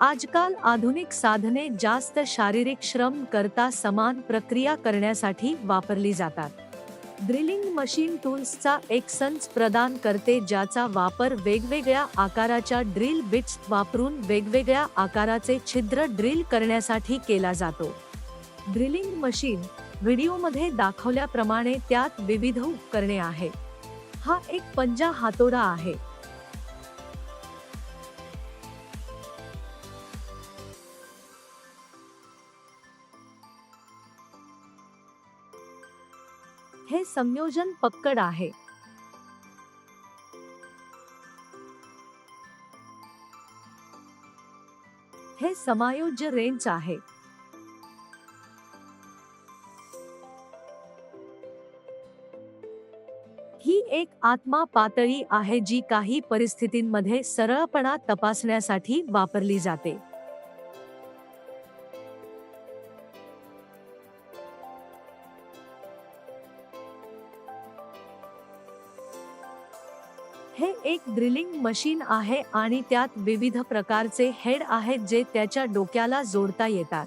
आजकाल आधुनिक साधने जास्त शारीरिक श्रम करता समान प्रक्रिया करण्यासाठी वापरली जातात. ड्रिलिंग मशीन टूल्सचा एक संच प्रदान करते ज्याचा वापर वेगवेगळ्या आकाराच्या ड्रिल बिट्स वापरून वेगवेगळ्या आकाराचे छिद्र ड्रिल करण्यासाठी केला जातो. ड्रिलिंग मशीन व्हिडिओमध्ये दाखवल्याप्रमाणे त्यात विविध उपकरणे आहेत. हा एक पंजा हातोडा आहे. हे संयोजन पक्कड आहे. हे समायोज्य रेंच आहे. ही एक आत्मा पातळी आहे जी काही परिस्थितींमध्ये सरळपणा तपासण्यासाठी वापरली जाते. हे एक ड्रिलिंग मशीन आहे आणि त्यात विविध प्रकारचे हेड आहेत जे त्याच्या डोक्याला जोडता येतात.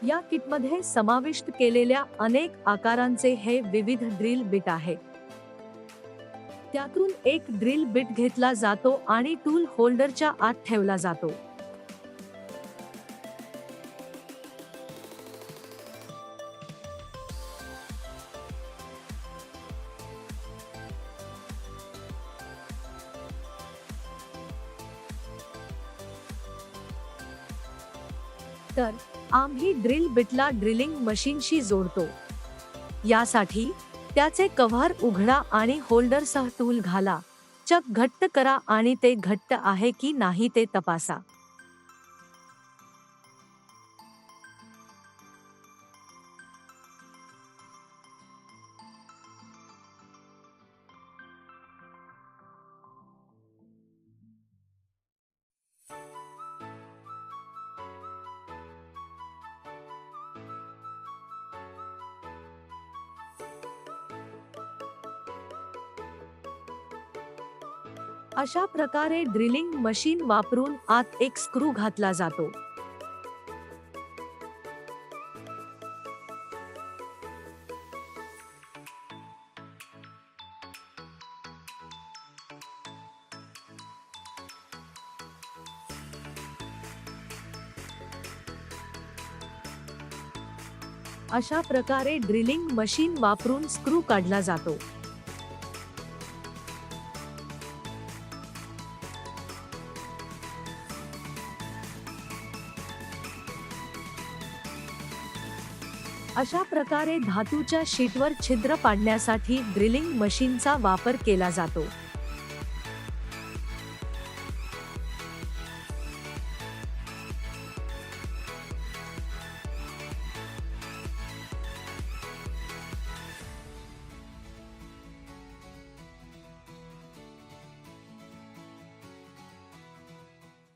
या किटमध्ये समाविष्ट केलेल्या अनेक आकारांचे हे विविध ड्रिल बिट आहेत. त्यातून एक ड्रिल बिट घेतला जातो आणि टूल होल्डरच्या आत ठेवला जातो. तर आम्ही ड्रिल बिटला ड्रिलिंग मशीनशी जोडतो. यासाठी त्याचे कव्हर उघडा आणि होल्डरसह टूल घाला. चक घट्ट करा आणि ते घट्ट आहे की नाही ते तपासा. अशा प्रकारे ड्रिलिंग मशीन वापरून आत एक स्क्रू घातला जातो. अशा प्रकारे ड्रिलिंग मशीन वापरून स्क्रू काढला जातो. अशा प्रकारे धातूच्या शीटवर छिद्र पाडण्यासाठी ड्रिलिंग मशीनचा वापर केला जातो.